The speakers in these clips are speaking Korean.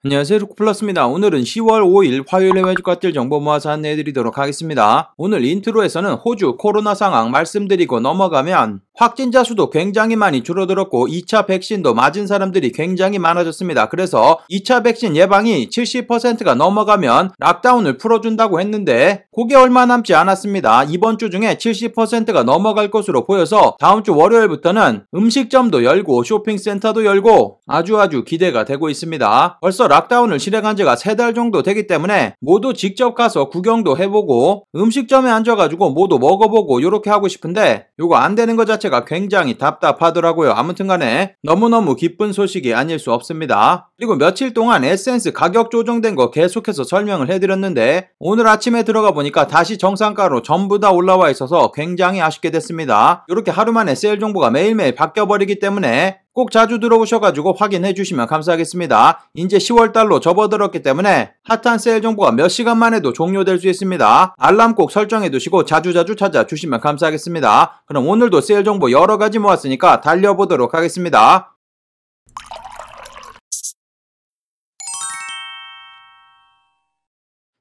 안녕하세요, 루크플러스입니다. 오늘은 10월 5일 화요일 해외 주가들 정보 모아서 안내해드리도록 하겠습니다. 오늘 인트로에서는 호주 코로나 상황 말씀드리고 넘어가면 확진자 수도 굉장히 많이 줄어들었고 2차 백신도 맞은 사람들이 굉장히 많아졌습니다. 그래서 2차 백신 예방이 70%가 넘어가면 락다운을 풀어준다고 했는데 그게 얼마 남지 않았습니다. 이번 주 중에 70%가 넘어갈 것으로 보여서 다음 주 월요일부터는 음식점도 열고 쇼핑센터도 열고 아주 기대가 되고 있습니다. 벌써 락다운을 실행한 지가 3달 정도 되기 때문에 모두 직접 가서 구경도 해보고 음식점에 앉아가지고 모두 먹어보고 요렇게 하고 싶은데 요거 안 되는 것 자체가 굉장히 답답하더라고요. 아무튼간에 너무너무 기쁜 소식이 아닐 수 없습니다. 그리고 며칠 동안 에센스 가격 조정된 거 계속해서 설명을 해드렸는데 오늘 아침에 들어가 보니까 다시 정상가로 전부 다 올라와 있어서 굉장히 아쉽게 됐습니다. 요렇게 하루 만에 세일 정보가 매일매일 바뀌어버리기 때문에 꼭 자주 들어오셔가지고 확인해 주시면 감사하겠습니다. 이제 10월달로 접어들었기 때문에 핫한 세일 정보가 몇 시간만 해도 종료될 수 있습니다. 알람 꼭 설정해 두시고 자주 찾아주시면 감사하겠습니다. 그럼 오늘도 세일 정보 여러가지 모았으니까 달려보도록 하겠습니다.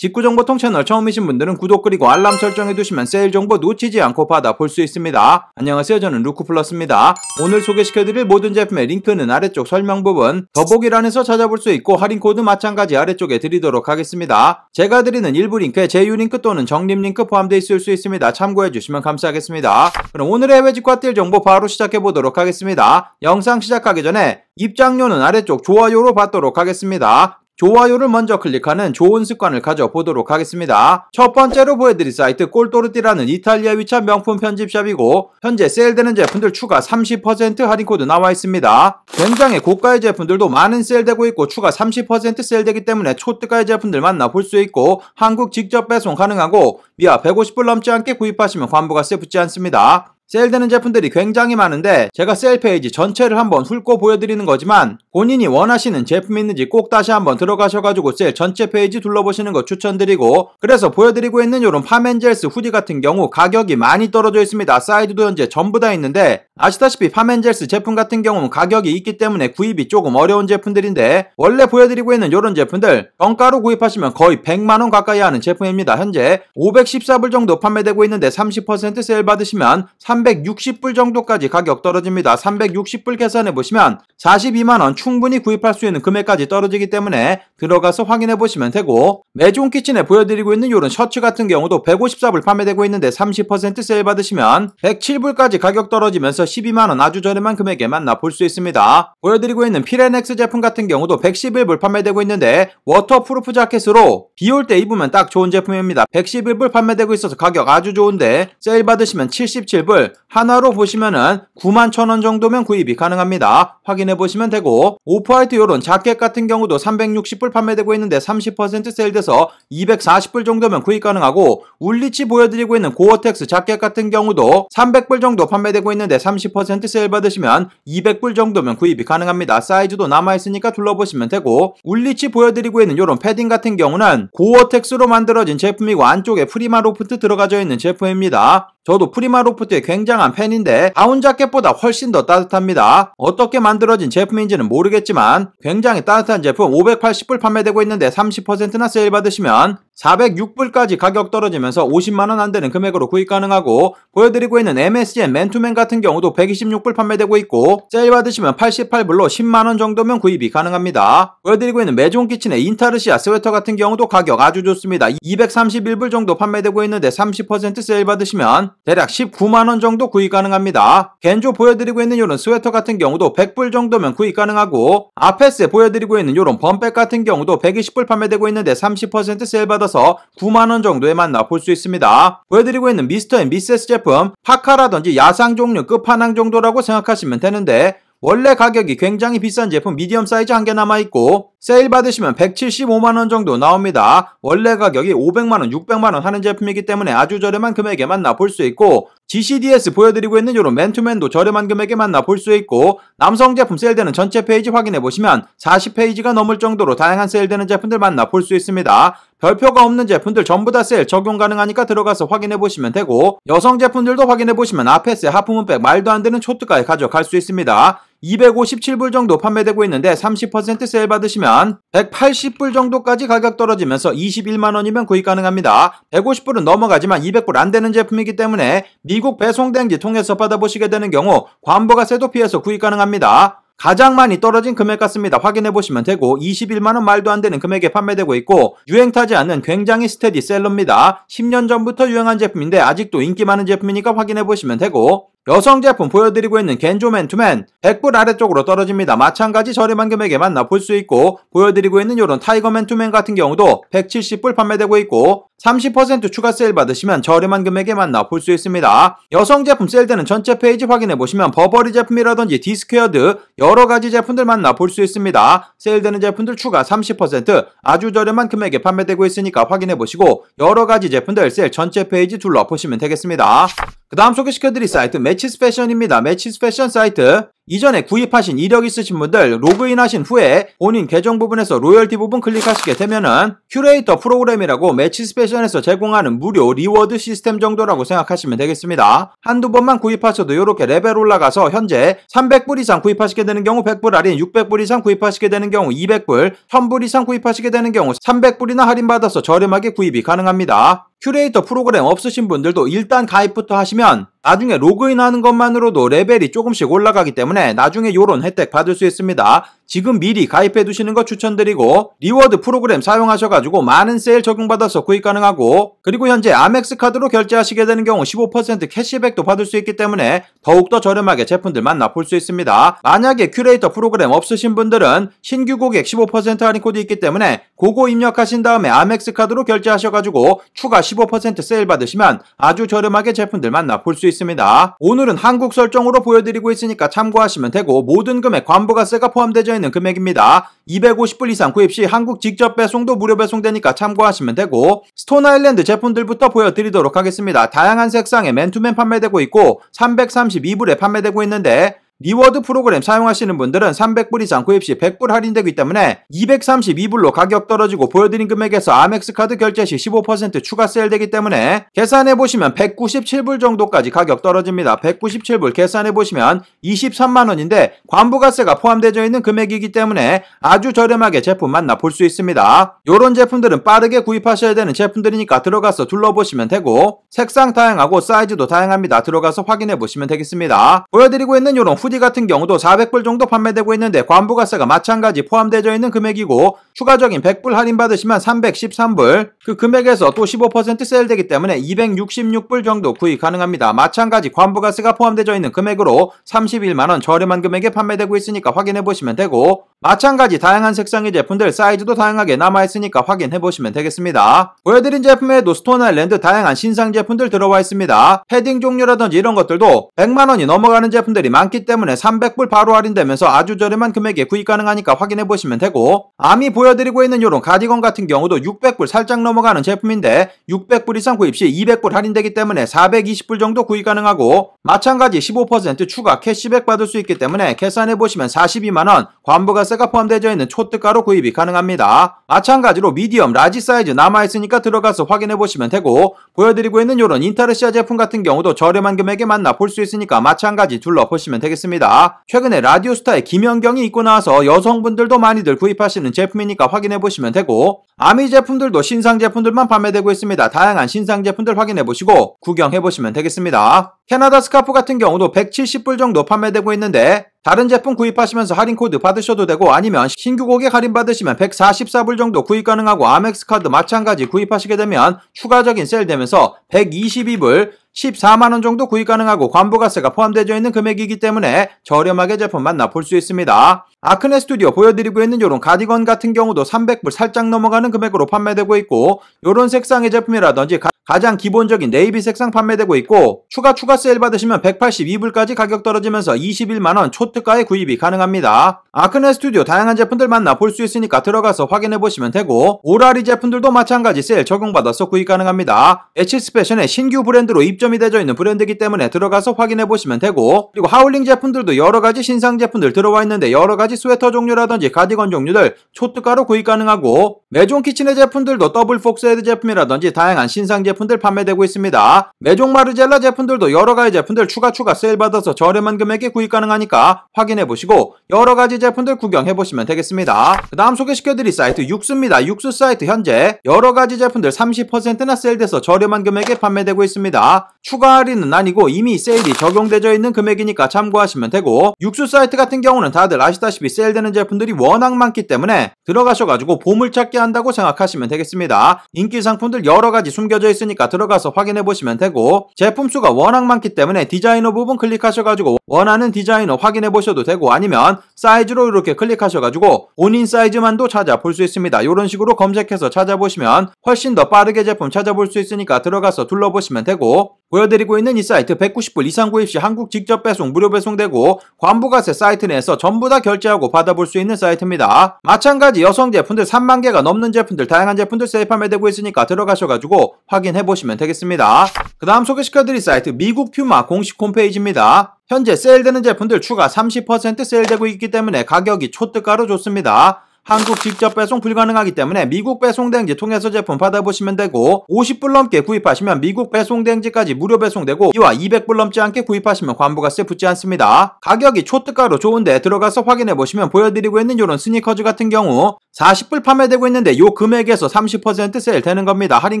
직구정보통 채널 처음이신 분들은 구독 그리고 알람 설정해두시면 세일 정보 놓치지 않고 받아볼 수 있습니다. 안녕하세요, 저는 루크플러스입니다. 오늘 소개시켜드릴 모든 제품의 링크는 아래쪽 설명 부분 더보기란에서 찾아볼 수 있고 할인코드 마찬가지 아래쪽에 드리도록 하겠습니다. 제가 드리는 일부 링크에 제휴 링크 또는 적립 링크 포함되어 있을 수 있습니다. 참고해주시면 감사하겠습니다. 그럼 오늘의 해외 직구तील 정보 바로 시작해보도록 하겠습니다. 영상 시작하기 전에 입장료는 아래쪽 좋아요로 받도록 하겠습니다. 좋아요를 먼저 클릭하는 좋은 습관을 가져보도록 하겠습니다. 첫 번째로 보여드릴 사이트 꼴또르띠라는 이탈리아 위치한 명품 편집샵이고 현재 세일되는 제품들 추가 30% 할인코드 나와 있습니다. 굉장히 고가의 제품들도 많은 세일되고 있고 추가 30% 세일되기 때문에 초특가의 제품들 만나볼 수 있고 한국 직접 배송 가능하고 미아 150불 넘지 않게 구입하시면 환부가세 붙지 않습니다. 세일되는 제품들이 굉장히 많은데 제가 세일 페이지 전체를 한번 훑고 보여드리는 거지만 본인이 원하시는 제품이 있는지 꼭 다시 한번 들어가셔가지고 세일 전체 페이지 둘러보시는 거 추천드리고 그래서 보여드리고 있는 요런 팜앤젤스 후디 같은 경우 가격이 많이 떨어져 있습니다. 사이즈도 현재 전부 다 있는데 아시다시피 팜앤젤스 제품 같은 경우는 가격이 있기 때문에 구입이 조금 어려운 제품들인데 원래 보여드리고 있는 요런 제품들 정가로 구입하시면 거의 100만원 가까이 하는 제품입니다. 현재 514불 정도 판매되고 있는데 30% 세일 받으시면 360불 정도까지 가격 떨어집니다. 360불 계산해보시면 42만원 충분히 구입할 수 있는 금액까지 떨어지기 때문에 들어가서 확인해보시면 되고 메종 키친에 보여드리고 있는 이런 셔츠 같은 경우도 154불 판매되고 있는데 30% 세일 받으시면 107불까지 가격 떨어지면서 12만원 아주 저렴한 금액에 만나볼 수 있습니다. 보여드리고 있는 피레넥스 제품 같은 경우도 111불 판매되고 있는데 워터프루프 자켓으로 비 올 때 입으면 딱 좋은 제품입니다. 111불 판매되고 있어서 가격 아주 좋은데 세일 받으시면 77불 하나로 보시면은 91,000원 정도면 구입이 가능합니다. 확인해보시면 되고 오프화이트 요런 자켓 같은 경우도 360불 판매되고 있는데 30% 세일돼서 240불 정도면 구입 가능하고 울리치 보여드리고 있는 고어텍스 자켓 같은 경우도 300불 정도 판매되고 있는데 30% 세일 받으시면 200불 정도면 구입이 가능합니다. 사이즈도 남아있으니까 둘러보시면 되고 울리치 보여드리고 있는 요런 패딩 같은 경우는 고어텍스로 만들어진 제품이고 안쪽에 프리마 로프트 들어가져 있는 제품입니다. 저도 프리마 로프트의 굉장한 팬인데 다운 자켓보다 훨씬 더 따뜻합니다. 어떻게 만들어진 제품인지는 모르겠지만 굉장히 따뜻한 제품 580불 판매되고 있는데 30%나 세일 받으시면 406불까지 가격 떨어지면서 50만원 안되는 금액으로 구입 가능하고 보여드리고 있는 MSGN 맨투맨 같은 경우도 126불 판매되고 있고 세일 받으시면 88불로 10만원 정도면 구입이 가능합니다. 보여드리고 있는 메종 키친의 인타르시아 스웨터 같은 경우도 가격 아주 좋습니다. 231불 정도 판매되고 있는데 30% 세일 받으시면 대략 19만원 정도 구입 가능합니다. 겐조 보여드리고 있는 요런 스웨터 같은 경우도 100불 정도면 구입 가능하고 아페스에 보여드리고 있는 요런 범백 같은 경우도 120불 판매되고 있는데 30% 세일 받아서 9만원 정도에 만나볼 수 있습니다. 보여드리고 있는 미스터 앤 미세스 제품 파카라든지 야상 종류 끝판왕 정도라고 생각하시면 되는데 원래 가격이 굉장히 비싼 제품 미디엄 사이즈 한 개 남아있고 세일 받으시면 175만원 정도 나옵니다. 원래 가격이 500만원, 600만원 하는 제품이기 때문에 아주 저렴한 금액에 만나볼 수 있고 GCDS 보여드리고 있는 요런 맨투맨도 저렴한 금액에 만나볼 수 있고 남성 제품 세일되는 전체 페이지 확인해보시면 40페이지가 넘을 정도로 다양한 세일되는 제품들 만나볼 수 있습니다. 별표가 없는 제품들 전부 다 세일 적용 가능하니까 들어가서 확인해보시면 되고 여성 제품들도 확인해보시면 아페스의 하프문백 말도 안 되는 초특가에 가져갈 수 있습니다. 257불 정도 판매되고 있는데 30% 세일 받으시면 180불 정도까지 가격 떨어지면서 21만원이면 구입 가능합니다. 150불은 넘어가지만 200불 안되는 제품이기 때문에 미국 배송대행지 통해서 받아보시게 되는 경우 관부가세도 피해서 구입 가능합니다. 가장 많이 떨어진 금액 같습니다. 확인해보시면 되고 21만원 말도 안되는 금액에 판매되고 있고 유행타지 않는 굉장히 스테디셀러입니다. 10년 전부터 유행한 제품인데 아직도 인기 많은 제품이니까 확인해보시면 되고 여성 제품 보여드리고 있는 겐조 맨투맨 100불 아래쪽으로 떨어집니다. 마찬가지 저렴한 금액에 만나볼 수 있고 보여드리고 있는 이런 타이거 맨투맨 같은 경우도 170불 판매되고 있고 30% 추가 세일 받으시면 저렴한 금액에 만나볼 수 있습니다. 여성 제품 세일되는 전체 페이지 확인해보시면 버버리 제품이라든지 디스퀘어드 여러가지 제품들 만나볼 수 있습니다. 세일되는 제품들 추가 30% 아주 저렴한 금액에 판매되고 있으니까 확인해보시고 여러가지 제품들 세일 전체 페이지 둘러보시면 되겠습니다. 그 다음 소개시켜드릴 사이트 매치스 패션입니다. 매치스 패션 사이트 이전에 구입하신 이력 있으신 분들 로그인하신 후에 본인 계정 부분에서 로열티 부분 클릭하시게 되면은 큐레이터 프로그램이라고 매치스 패션에서 제공하는 무료 리워드 시스템 정도라고 생각하시면 되겠습니다. 한두 번만 구입하셔도 이렇게 레벨 올라가서 현재 300불 이상 구입하시게 되는 경우 100불 할인, 600불 이상 구입하시게 되는 경우 200불, 1000불 이상 구입하시게 되는 경우 300불이나 할인받아서 저렴하게 구입이 가능합니다. 큐레이터 프로그램 없으신 분들도 일단 가입부터 하시면 나중에 로그인하는 것만으로도 레벨이 조금씩 올라가기 때문에 나중에 요런 혜택 받을 수 있습니다. 지금 미리 가입해 두시는 거 추천드리고 리워드 프로그램 사용하셔가지고 많은 세일 적용받아서 구입 가능하고 그리고 현재 아멕스 카드로 결제하시게 되는 경우 15% 캐시백도 받을 수 있기 때문에 더욱더 저렴하게 제품들 만나볼 수 있습니다. 만약에 큐레이터 프로그램 없으신 분들은 신규 고객 15% 할인 코드 있기 때문에 그거 입력하신 다음에 아멕스 카드로 결제하셔가지고 추가 15% 세일 받으시면 아주 저렴하게 제품들 만나볼 수 있습니다. 오늘은 한국 설정으로 보여드리고 있으니까 참고하시면 되고 모든 금액 관부가세가 포함되어 있는 금액입니다. 250불 이상 구입 시 한국 직접 배송도 무료 배송되니까 참고하시면 되고 스톤 아일랜드 제품들부터 보여드리도록 하겠습니다. 다양한 색상의 맨투맨 판매되고 있고 332불에 판매되고 있는데 리워드 프로그램 사용하시는 분들은 300불 이상 구입 시 100불 할인되기 때문에 232불로 가격 떨어지고 보여드린 금액에서 아멕스 카드 결제 시 15% 추가 세일되기 때문에 계산해보시면 197불 정도까지 가격 떨어집니다. 197불 계산해보시면 23만원인데 관부가세가 포함되어 있는 금액이기 때문에 아주 저렴하게 제품 만나볼 수 있습니다. 요런 제품들은 빠르게 구입하셔야 되는 제품들이니까 들어가서 둘러보시면 되고 색상 다양하고 사이즈도 다양합니다. 들어가서 확인해보시면 되겠습니다. 보여드리고 있는 요런 후디 같은 경우도 400불 정도 판매되고 있는데 관부가세가 마찬가지 포함되어 있는 금액이고 추가적인 100불 할인 받으시면 313불 그 금액에서 또 15% 세일되기 때문에 266불 정도 구입 가능합니다. 마찬가지 관부가세가 포함되어 있는 금액으로 31만원 저렴한 금액에 판매되고 있으니까 확인해보시면 되고 마찬가지 다양한 색상의 제품들 사이즈도 다양하게 남아있으니까 확인해보시면 되겠습니다. 보여드린 제품에도 스톤 아일랜드 다양한 신상 제품들 들어와 있습니다. 패딩 종류라든지 이런 것들도 100만원이 넘어가는 제품들이 많기 때문에 300불 바로 할인되면서 아주 저렴한 금액에 구입 가능하니까 확인해보시면 되고 아미 보여드리고 있는 이런 가디건 같은 경우도 600불 살짝 넘어가는 제품인데 600불 이상 구입 시 200불 할인되기 때문에 420불 정도 구입 가능하고 마찬가지 15% 추가 캐시백 받을 수 있기 때문에 계산해보시면 42만원 관부가세가 포함되어 있는 초특가로 구입이 가능합니다. 마찬가지로 미디엄, 라지 사이즈 남아있으니까 들어가서 확인해보시면 되고 보여드리고 있는 이런 인타르시아 제품 같은 경우도 저렴한 금액에 만나볼 수 있으니까 마찬가지 둘러보시면 되겠습니다. 최근에 라디오스타에 김연경이 입고 나와서 여성분들도 많이들 구입하시는 제품이니까 확인해보시면 되고 아미 제품들도 신상 제품들만 판매되고 있습니다. 다양한 신상 제품들 확인해보시고 구경해보시면 되겠습니다. 캐나다 스카프 같은 경우도 170불 정도 판매되고 있는데 다른 제품 구입하시면서 할인 코드 받으셔도 되고 아니면 신규 고객 할인 받으시면 144불 정도 구입 가능하고 아멕스 카드 마찬가지 구입하시게 되면 추가적인 세일 되면서 122불 14만원 정도 구입 가능하고 관부가세가 포함되어 있는 금액이기 때문에 저렴하게 제품 만나볼 수 있습니다. 아크네 스튜디오 보여드리고 있는 이런 가디건 같은 경우도 300불 살짝 넘어가는 금액으로 판매되고 있고 이런 색상의 제품이라든지 가장 기본적인 네이비 색상 판매되고 있고 추가 세일 받으시면 182불까지 가격 떨어지면서 21만원 초특가에 구입이 가능합니다. 아크네 스튜디오 다양한 제품들 만나볼 수 있으니까 들어가서 확인해보시면 되고 오라리 제품들도 마찬가지 세일 적용받아서 구입 가능합니다. 매치스 패션의 신규 브랜드로 입점 입점이 되어 있는 브랜드이기 때문에 들어가서 확인해 보시면 되고, 그리고 하울링 제품들도 여러가지 신상 제품들 들어와 있는데 여러가지 스웨터 종류라든지 가디건 종류들 초특가로 구입 가능하고, 메종 키친의 제품들도 더블 폭스헤드 제품이라든지 다양한 신상 제품들 판매되고 있습니다. 메종 마르젤라 제품들도 여러가지 제품들 추가 세일 받아서 저렴한 금액에 구입 가능하니까 확인해 보시고 여러가지 제품들 구경해 보시면 되겠습니다. 그 다음 소개시켜드릴 사이트 육수입니다. 육수 사이트 현재 여러가지 제품들 30%나 세일돼서 저렴한 금액에 판매되고 있습니다. 추가 할인은 아니고 이미 세일이 적용되어 있는 금액이니까 참고하시면 되고, 육수 사이트 같은 경우는 다들 아시다시피 세일되는 제품들이 워낙 많기 때문에 들어가셔가지고 보물찾기 한다고 생각하시면 되겠습니다. 인기 상품들 여러가지 숨겨져 있으니까 들어가서 확인해 보시면 되고, 제품 수가 워낙 많기 때문에 디자이너 부분 클릭하셔가지고 원하는 디자이너 확인해 보셔도 되고, 아니면 사이즈로 이렇게 클릭하셔가지고 본인 사이즈만도 찾아볼 수 있습니다. 이런 식으로 검색해서 찾아보시면 훨씬 더 빠르게 제품 찾아볼 수 있으니까 들어가서 둘러보시면 되고, 보여드리고 있는 이 사이트 190불 이상 구입 시 한국 직접 배송 무료 배송되고 관부가세 사이트 내에서 전부 다 결제하고 받아볼 수 있는 사이트입니다. 마찬가지 여성 제품들 3만 개가 넘는 제품들 다양한 제품들 세일 판매되고 있으니까 들어가셔가지고 확인해 보시면 되겠습니다. 그 다음 소개시켜드릴 사이트 미국 퓨마 공식 홈페이지입니다. 현재 세일되는 제품들 추가 30% 세일되고 있기 때문에 가격이 초특가로 좋습니다. 한국 직접 배송 불가능하기 때문에 미국 배송대행지 통해서 제품 받아보시면 되고, 50불 넘게 구입하시면 미국 배송대행지까지 무료 배송되고, 이와 200불 넘지 않게 구입하시면 관부가세 붙지 않습니다. 가격이 초특가로 좋은데 들어가서 확인해보시면 보여드리고 있는 이런 스니커즈 같은 경우 40불 판매되고 있는데 요 금액에서 30% 세일 되는 겁니다. 할인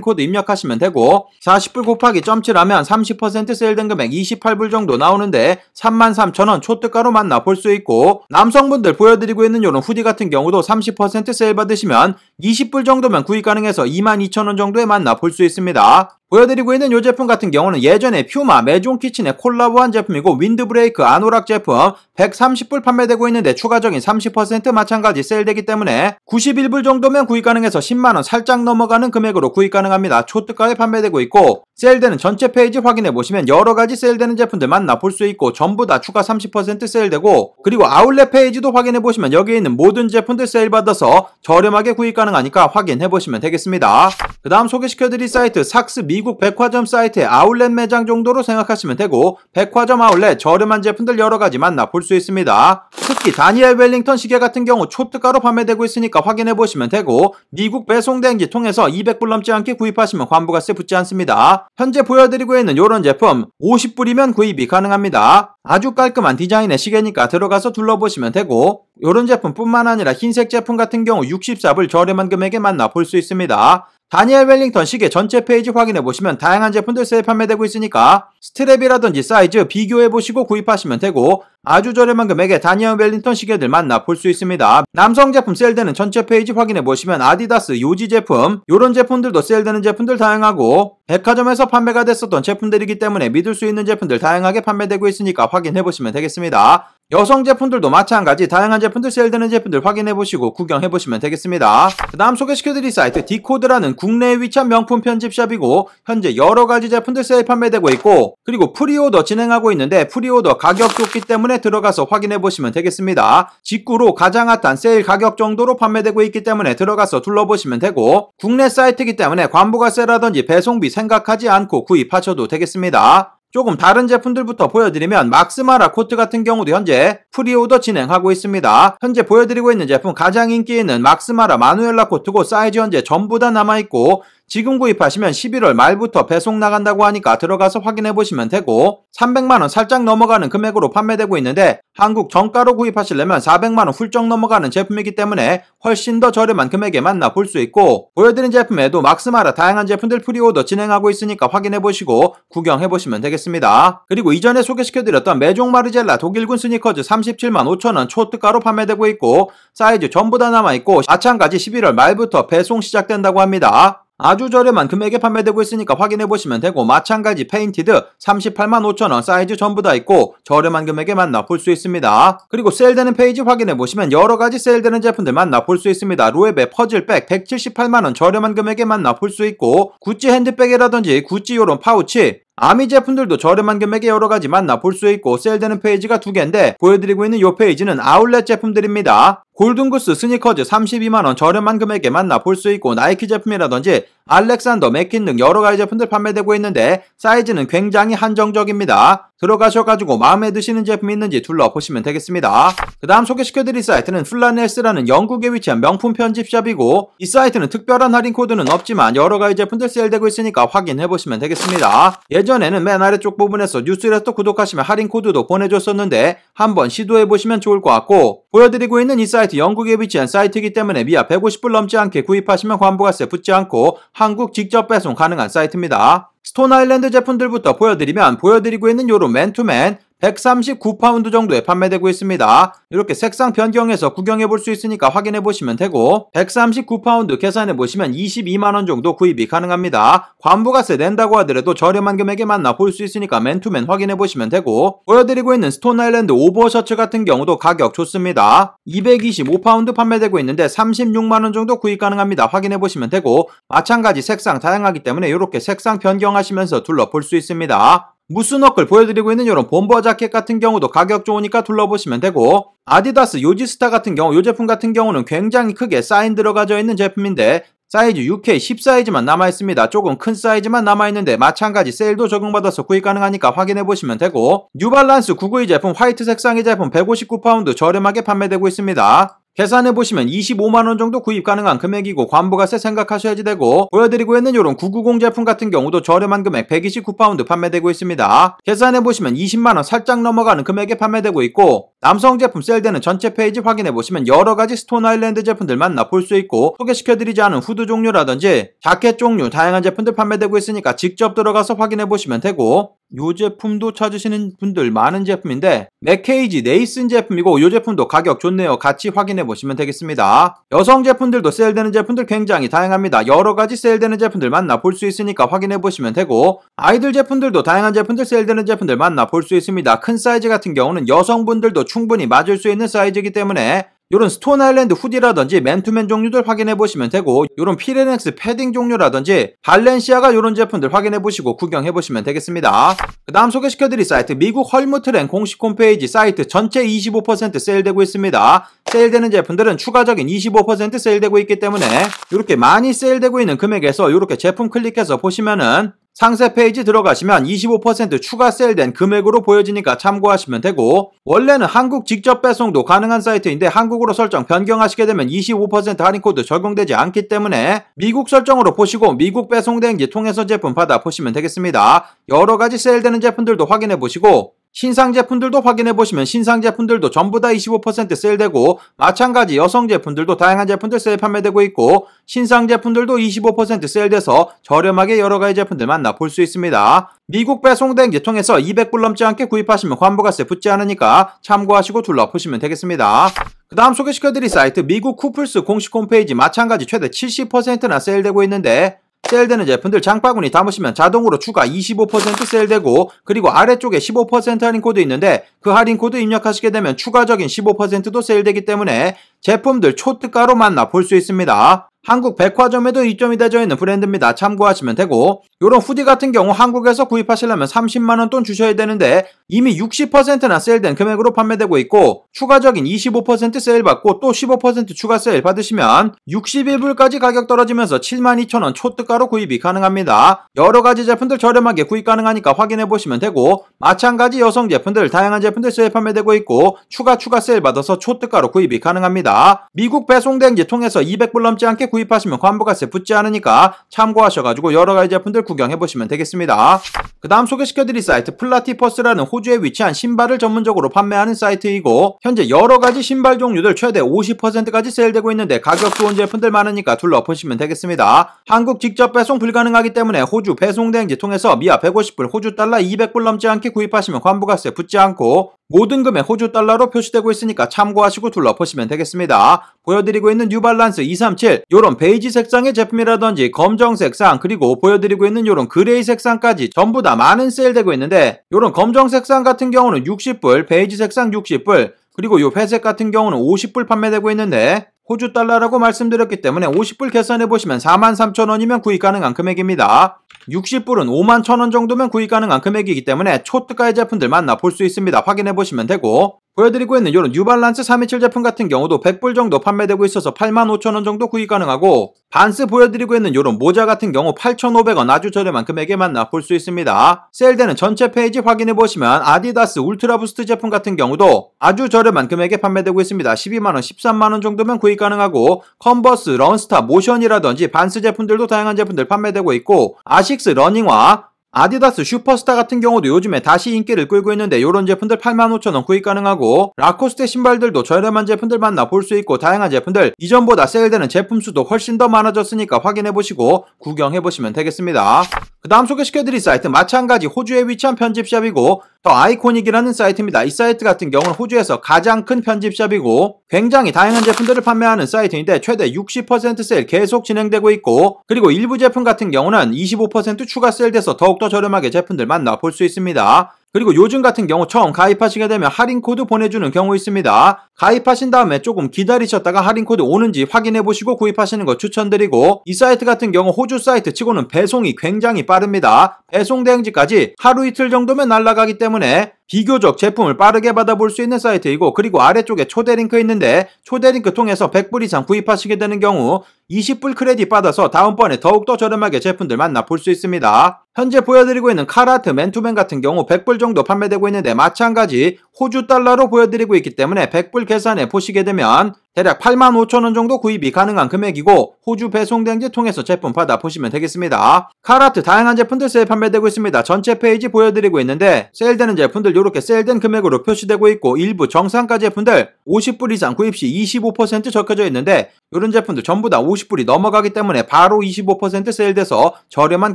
코드 입력하시면 되고, 40불 곱하기 .7하면 30% 세일된 금액 28불 정도 나오는데 33,000원 초특가로 만나볼 수 있고, 남성분들 보여드리고 있는 이런 후디 같은 경우도 30% 세일 받으시면 20불 정도면 구입 가능해서 22,000원 정도에 만나볼 수 있습니다. 보여드리고 있는 이 제품 같은 경우는 예전에 퓨마 메종 키친에 콜라보한 제품이고, 윈드브레이크 아노락 제품 130불 판매되고 있는데 추가적인 30% 마찬가지 세일되기 때문에 91불 정도면 구입 가능해서 10만원 살짝 넘어가는 금액으로 구입 가능합니다. 초특가에 판매되고 있고, 세일되는 전체 페이지 확인해보시면 여러가지 세일되는 제품들 만나볼 수 있고 전부 다 추가 30% 세일되고, 그리고 아울렛 페이지도 확인해보시면 여기에 있는 모든 제품들 세일 받아서 저렴하게 구입 가능하니까 확인해보시면 되겠습니다. 그 다음 소개시켜드릴 사이트 삭스 미국 백화점 사이트의 아울렛 매장 정도로 생각하시면 되고, 백화점 아울렛 저렴한 제품들 여러가지 만나볼 수 있습니다. 특히 다니엘 웰링턴 시계 같은 경우 초특가로 판매되고 있으니까 확인해보시면 되고, 미국 배송대행지 통해서 200불 넘지 않게 구입하시면 관부가세 붙지 않습니다. 현재 보여드리고 있는 이런 제품 50불이면 구입이 가능합니다. 아주 깔끔한 디자인의 시계니까 들어가서 둘러보시면 되고, 이런 제품뿐만 아니라 흰색 제품 같은 경우 64불 저렴한 금액에 만나볼 수 있습니다. 다니엘 웰링턴 시계 전체 페이지 확인해보시면 다양한 제품들 세일 판매되고 있으니까 스트랩이라든지 사이즈 비교해보시고 구입하시면 되고, 아주 저렴한 금액에 다니엘 웰링턴 시계들 만나볼 수 있습니다. 남성 제품 세일되는 전체 페이지 확인해보시면 아디다스 요지 제품, 요런 제품들도 세일되는 제품들 다양하고, 백화점에서 판매가 됐었던 제품들이기 때문에 믿을 수 있는 제품들 다양하게 판매되고 있으니까 확인해보시면 되겠습니다. 여성 제품들도 마찬가지 다양한 제품들 세일되는 제품들 확인해보시고 구경해보시면 되겠습니다. 그 다음 소개시켜드릴 사이트 디코드라는 국내에 위치한 명품 편집샵이고, 현재 여러가지 제품들 세일 판매되고 있고, 그리고 프리오더 진행하고 있는데 프리오더 가격 좋기 때문에 들어가서 확인해보시면 되겠습니다. 직구로 가장 핫한 세일 가격 정도로 판매되고 있기 때문에 들어가서 둘러보시면 되고, 국내 사이트이기 때문에 관부가세라든지 배송비 생각하지 않고 구입하셔도 되겠습니다. 조금 다른 제품들부터 보여드리면 막스마라 코트 같은 경우도 현재 프리오더 진행하고 있습니다. 현재 보여드리고 있는 제품 가장 인기 있는 막스마라 마누엘라 코트고, 사이즈 현재 전부 다 남아있고, 지금 구입하시면 11월 말부터 배송 나간다고 하니까 들어가서 확인해보시면 되고, 300만원 살짝 넘어가는 금액으로 판매되고 있는데 한국 정가로 구입하시려면 400만원 훌쩍 넘어가는 제품이기 때문에 훨씬 더 저렴한 금액에 만나볼 수 있고, 보여드린 제품에도 막스마라 다양한 제품들 프리오더 진행하고 있으니까 확인해보시고 구경해보시면 되겠습니다. 그리고 이전에 소개시켜드렸던 메종 마르젤라 독일군 스니커즈 37만 5천원 초특가로 판매되고 있고, 사이즈 전부 다 남아있고 마찬가지 11월 말부터 배송 시작된다고 합니다. 아주 저렴한 금액에 판매되고 있으니까 확인해보시면 되고, 마찬가지 페인티드 38만 5천원 사이즈 전부 다 있고 저렴한 금액에 만나볼 수 있습니다. 그리고 세일되는 페이지 확인해보시면 여러가지 세일되는 제품들 만나볼 수 있습니다. 로에베 퍼즐백 178만원 저렴한 금액에 만나볼 수 있고, 구찌 핸드백이라든지 구찌 요런 파우치 아미 제품들도 저렴한 금액에 여러가지 만나볼 수 있고 세일되는 페이지가 2개인데 보여드리고 있는 이 페이지는 아울렛 제품들입니다. 골든구스 스니커즈 32만원 저렴한 금액에 만나볼 수 있고 나이키 제품이라든지 알렉산더, 맥킨 등 여러가지 제품들 판매되고 있는데 사이즈는 굉장히 한정적입니다. 들어가셔가지고 마음에 드시는 제품이 있는지 둘러보시면 되겠습니다. 그 다음 소개시켜드릴 사이트는 플라넬스라는 영국에 위치한 명품 편집샵이고 이 사이트는 특별한 할인 코드는 없지만 여러가지 제품들 세일되고 있으니까 확인해보시면 되겠습니다. 예전에는 맨 아래쪽 부분에서 뉴스레터 구독하시면 할인 코드도 보내줬었는데 한번 시도해보시면 좋을 것 같고 보여드리고 있는 이 사이트 영국에 위치한 사이트이기 때문에 미아 150불 넘지 않게 구입하시면 관부가세 붙지 않고 한국 직접 배송 가능한 사이트입니다. 스톤 아일랜드 제품들부터 보여드리고 있는 요런 맨투맨 139파운드 정도에 판매되고 있습니다. 이렇게 색상 변경해서 구경해볼 수 있으니까 확인해보시면 되고 139파운드 계산해보시면 22만원 정도 구입이 가능합니다. 관부가세 낸다고 하더라도 저렴한 금액에 만나볼 수 있으니까 맨투맨 확인해보시면 되고 보여드리고 있는 스톤 아일랜드 오버셔츠 같은 경우도 가격 좋습니다. 225파운드 판매되고 있는데 36만원 정도 구입 가능합니다. 확인해보시면 되고 마찬가지 색상 다양하기 때문에 이렇게 색상 변경하시면서 둘러볼 수 있습니다. 무스너클 보여드리고 있는 이런 bomber 자켓 같은 경우도 가격 좋으니까 둘러보시면 되고 아디다스 요지스타 같은 경우 이 제품 같은 경우는 굉장히 크게 사인 들어가져 있는 제품인데 사이즈 UK 10 사이즈만 남아있습니다. 조금 큰 사이즈만 남아있는데 마찬가지 세일도 적용받아서 구입 가능하니까 확인해보시면 되고 뉴발란스 992 제품 화이트 색상의 제품 159파운드 저렴하게 판매되고 있습니다. 계산해보시면 25만원 정도 구입 가능한 금액이고 관부가세 생각하셔야지 되고 보여드리고 있는 이런 990 제품 같은 경우도 저렴한 금액 129파운드 판매되고 있습니다. 계산해보시면 20만원 살짝 넘어가는 금액에 판매되고 있고 남성 제품 세일되는 전체 페이지 확인해보시면 여러가지 스톤 아일랜드 제품들 만나볼 수 있고 소개시켜드리지 않은 후드 종류라든지 자켓 종류 다양한 제품들 판매되고 있으니까 직접 들어가서 확인해보시면 되고 이 제품도 찾으시는 분들 많은 제품인데 맥케이지 네이슨 제품이고 이 제품도 가격 좋네요. 같이 확인해보시면 되겠습니다. 여성 제품들도 세일되는 제품들 굉장히 다양합니다. 여러가지 세일되는 제품들 만나볼 수 있으니까 확인해보시면 되고 아이들 제품들도 다양한 제품들 세일되는 제품들 만나볼 수 있습니다. 큰 사이즈 같은 경우는 여성분들도 충분히 맞을 수 있는 사이즈이기 때문에 요런 스톤 아일랜드 후디라든지 맨투맨 종류들 확인해보시면 되고 요런 피레넥스 패딩 종류라든지 발렌시아가 요런 제품들 확인해보시고 구경해보시면 되겠습니다. 그 다음 소개시켜드릴 사이트 미국 헐무트렌 공식 홈페이지 사이트 전체 25% 세일되고 있습니다. 세일되는 제품들은 추가적인 25% 세일되고 있기 때문에 이렇게 많이 세일되고 있는 금액에서 이렇게 제품 클릭해서 보시면은 상세 페이지 들어가시면 25% 추가 세일된 금액으로 보여지니까 참고하시면 되고 원래는 한국 직접 배송도 가능한 사이트인데 한국으로 설정 변경하시게 되면 25% 할인 코드 적용되지 않기 때문에 미국 설정으로 보시고 미국 배송 대행지 통해서 제품 받아보시면 되겠습니다. 여러가지 세일되는 제품들도 확인해보시고 신상 제품들도 확인해보시면 신상 제품들도 전부 다 25% 세일되고 마찬가지 여성 제품들도 다양한 제품들 세일 판매되고 있고 신상 제품들도 25% 세일돼서 저렴하게 여러가지 제품들 만나볼 수 있습니다. 미국 배송 대행지 통해서 200불 넘지 않게 구입하시면 관부가세 붙지 않으니까 참고하시고 둘러보시면 되겠습니다. 그 다음 소개시켜드릴 사이트 미국 쿠플스 공식 홈페이지 마찬가지 최대 70%나 세일되고 있는데 세일되는 제품들 장바구니 담으시면 자동으로 추가 25% 세일되고 그리고 아래쪽에 15% 할인 코드 있는데 그 할인 코드 입력하시게 되면 추가적인 15%도 세일되기 때문에 제품들 초특가로 만나볼 수 있습니다. 한국 백화점에도 입점이 되어 있는 브랜드입니다. 참고하시면 되고 요런 후디 같은 경우 한국에서 구입하시려면 30만원 돈 주셔야 되는데 이미 60%나 세일된 금액으로 판매되고 있고 추가적인 25% 세일 받고 또 15% 추가 세일 받으시면 61불까지 가격 떨어지면서 72,000원 초특가로 구입이 가능합니다. 여러가지 제품들 저렴하게 구입 가능하니까 확인해보시면 되고 마찬가지 여성 제품들 다양한 제품들 세일 판매되고 있고 추가 세일 받아서 초특가로 구입이 가능합니다. 미국 배송 대행지 통해서 200불 넘지 않게 구입하시면 관부가세 붙지 않으니까 참고하셔가지고 여러가지 제품들 구경해보시면 되겠습니다. 그 다음 소개시켜드릴 사이트 플라티퍼스라는 호주에 위치한 신발을 전문적으로 판매하는 사이트이고 현재 여러가지 신발 종류들 최대 50%까지 세일되고 있는데 가격 좋은 제품들 많으니까 둘러보시면 되겠습니다. 한국 직접 배송 불가능하기 때문에 호주 배송 대행지 통해서 미아 150불 호주 달러 200불 넘지 않게 구입하시면 관부가세 붙지 않고 모든 금액 호주 달러로 표시되고 있으니까 참고하시고 둘러보시면 되겠습니다. 보여드리고 있는 뉴발란스 237 요런 베이지 색상의 제품이라든지 검정 색상 그리고 보여드리고 있는 요런 그레이 색상까지 전부 다 많은 세일되고 있는데 요런 검정 색상 같은 경우는 60불 베이지 색상 60불 그리고 요 회색 같은 경우는 50불 판매되고 있는데 호주 달러라고 말씀드렸기 때문에 50불 계산해보시면 43,000원이면 구입 가능한 금액입니다. 60불은 51,000원 정도면 구입 가능한 금액이기 때문에 초특가의 제품들 만나볼 수 있습니다. 확인해보시면 되고, 보여드리고 있는 이런 뉴발란스 327 제품 같은 경우도 100불 정도 판매되고 있어서 85,000원 정도 구입 가능하고, 반스 보여드리고 있는 이런 모자 같은 경우 8,500원 아주 저렴한 금액에 만나볼 수 있습니다. 세일되는 전체 페이지 확인해보시면 아디다스 울트라부스트 제품 같은 경우도 아주 저렴한 금액에 판매되고 있습니다. 12만원, 13만원 정도면 구입 가능하고, 컨버스, 런스타, 모션이라든지 반스 제품들도 다양한 제품들 판매되고 있고, 아식스 러닝화, 아디다스 슈퍼스타 같은 경우도 요즘에 다시 인기를 끌고 있는데 요런 제품들 85,000원 구입 가능하고, 라코스테 신발들도 저렴한 제품들 만나볼 수 있고, 다양한 제품들 이전보다 세일되는 제품 수도 훨씬 더 많아졌으니까 확인해보시고 구경해보시면 되겠습니다. 그 다음 소개시켜드릴 사이트 마찬가지 호주에 위치한 편집샵이고 더 아이코닉이라는 사이트입니다. 이 사이트 같은 경우는 호주에서 가장 큰 편집샵이고 굉장히 다양한 제품들을 판매하는 사이트인데 최대 60% 세일 계속 진행되고 있고, 그리고 일부 제품 같은 경우는 25% 추가 세일돼서 더욱더 저렴하게 제품들 만나볼 수 있습니다. 그리고 요즘 같은 경우 처음 가입하시게 되면 할인 코드 보내주는 경우 있습니다. 가입하신 다음에 조금 기다리셨다가 할인 코드 오는지 확인해보시고 구입하시는 거 추천드리고, 이 사이트 같은 경우 호주 사이트 치고는 배송이 굉장히 빠릅니다. 배송 대행지까지 하루 이틀 정도면 날아가기 때문에 비교적 제품을 빠르게 받아볼 수 있는 사이트이고, 그리고 아래쪽에 초대 링크 있는데 초대 링크 통해서 100불 이상 구입하시게 되는 경우 20불 크레딧 받아서 다음번에 더욱더 저렴하게 제품들 만나볼 수 있습니다. 현재 보여드리고 있는 카라트 맨투맨 같은 경우 100불 정도 판매되고 있는데 마찬가지 호주 달러로 보여드리고 있기 때문에 100불 계산해 보시게 되면 대략 85,000원 정도 구입이 가능한 금액이고, 호주 배송 대행지 통해서 제품 받아보시면 되겠습니다. 카라트 다양한 제품들 세일 판매되고 있습니다. 전체 페이지 보여드리고 있는데 세일되는 제품들 이렇게 세일된 금액으로 표시되고 있고, 일부 정상가 제품들 50불 이상 구입 시 25% 적혀져 있는데 이런 제품들 전부 다 50불이 넘어가기 때문에 바로 25% 세일돼서 저렴한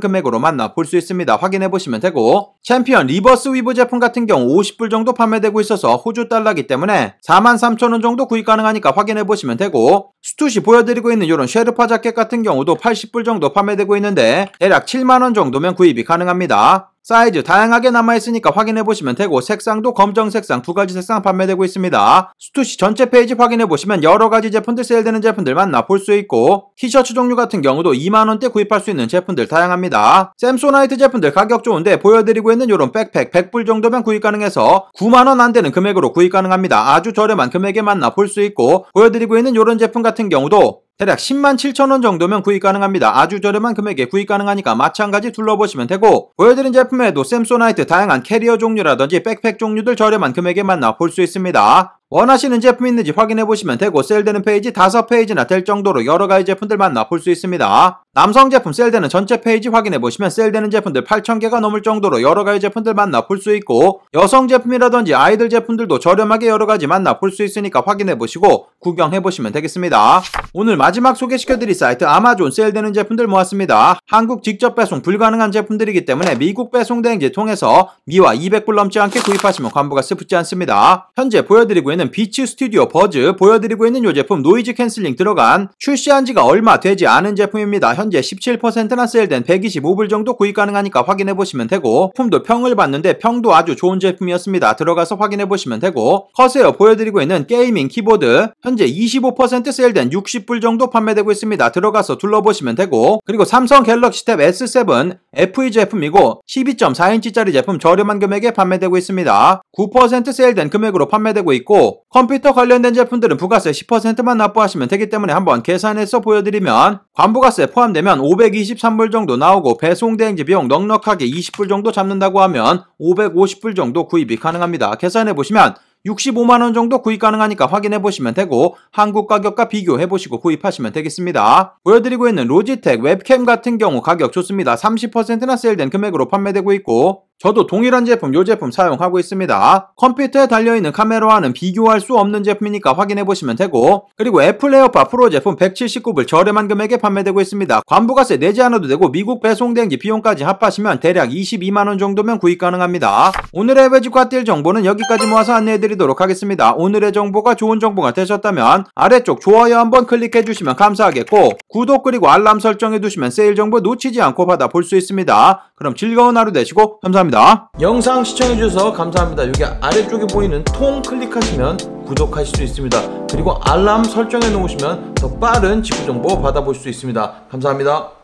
금액으로 만나볼 수 있습니다. 확인해보시면 되고, 챔피언 리버스 위브 제품 같은 경우 50불 정도 판매되고 있어서 호주 달러기 때문에 43,000원 정도 구입 가능하니까 확인해보시면 되고, 스투시 보여드리고 있는 이런 쉐르파 자켓 같은 경우도 80불 정도 판매되고 있는데 대략 7만원 정도면 구입이 가능합니다. 사이즈 다양하게 남아있으니까 확인해보시면 되고, 색상도 검정 색상 두 가지 색상 판매되고 있습니다. 스투시 전체 페이지 확인해보시면 여러가지 제품들 세일되는 제품들 만나볼 수 있고, 티셔츠 종류 같은 경우도 2만원대 구입할 수 있는 제품들 다양합니다. 샘소나이트 제품들 가격 좋은데 보여드리고 있는 이런 백팩 100불 정도면 구입 가능해서 9만원 안되는 금액으로 구입 가능합니다. 아주 저렴한 금액에 만나볼 수 있고, 보여드리고 있는 이런 제품 같은 경우도 대략 107,000원 정도면 구입 가능합니다. 아주 저렴한 금액에 구입 가능하니까 마찬가지 둘러보시면 되고, 보여드린 제품에도 샘소나이트 다양한 캐리어 종류라든지 백팩 종류들 저렴한 금액에 만나볼 수 있습니다. 원하시는 제품 있는지 확인해보시면 되고, 세일되는 페이지 5페이지나 될 정도로 여러가지 제품들 만나볼 수 있습니다. 남성 제품 세일되는 전체 페이지 확인해보시면 세일되는 제품들 8,000개가 넘을 정도로 여러가지 제품들 만나볼 수 있고, 여성 제품이라든지 아이들 제품들도 저렴하게 여러가지 만나볼 수 있으니까 확인해보시고 구경해보시면 되겠습니다. 오늘 마지막 소개시켜드릴 사이트 아마존 세일되는 제품들 모았습니다. 한국 직접 배송 불가능한 제품들이기 때문에 미국 배송 대행지 통해서 미화 200불 넘지 않게 구입하시면 관부가세 붙지 않습니다. 현재 보여드리고 있는 비치 스튜디오 버즈 보여드리고 있는 이 제품 노이즈 캔슬링 들어간 출시한 지가 얼마 되지 않은 제품입니다. 현재 17%나 세일된 125불 정도 구입 가능하니까 확인해보시면 되고, 제품도 평을 봤는데 평도 아주 좋은 제품이었습니다. 들어가서 확인해보시면 되고, 커세어 보여드리고 있는 게이밍 키보드 현재 25% 세일된 60불 정도 판매되고 있습니다. 들어가서 둘러보시면 되고, 그리고 삼성 갤럭시 탭 S7 FE 제품이고 12.4인치짜리 제품 저렴한 금액에 판매되고 있습니다. 9% 세일된 금액으로 판매되고 있고, 컴퓨터 관련된 제품들은 부가세 10%만 납부하시면 되기 때문에 한번 계산해서 보여드리면 관부가세 포함되면 523불 정도 나오고, 배송 대행지 비용 넉넉하게 20불 정도 잡는다고 하면 550불 정도 구입이 가능합니다. 계산해보시면 65만원 정도 구입 가능하니까 확인해보시면 되고, 한국 가격과 비교해보시고 구입하시면 되겠습니다. 보여드리고 있는 로지텍 웹캠 같은 경우 가격 좋습니다. 30%나 세일된 금액으로 판매되고 있고, 저도 동일한 제품, 요 제품 사용하고 있습니다. 컴퓨터에 달려있는 카메라와는 비교할 수 없는 제품이니까 확인해보시면 되고, 그리고 애플 에어팟 프로 제품 179불 저렴한 금액에 판매되고 있습니다. 관부가세 내지 않아도 되고 미국 배송 대행지 비용까지 합하시면 대략 22만원 정도면 구입 가능합니다. 오늘의 해외집과 뛸 정보는 여기까지 모아서 안내해드리도록 하겠습니다. 오늘의 정보가 좋은 정보가 되셨다면 아래쪽 좋아요 한번 클릭해주시면 감사하겠고, 구독 그리고 알람 설정해두시면 세일 정보 놓치지 않고 받아볼 수 있습니다. 그럼 즐거운 하루 되시고 감사합니다. 영상 시청해주셔서 감사합니다. 여기 아래쪽에 보이는 통 클릭하시면 구독하실 수 있습니다. 그리고 알람 설정해 놓으시면 더 빠른 직구 정보 받아볼 수 있습니다. 감사합니다.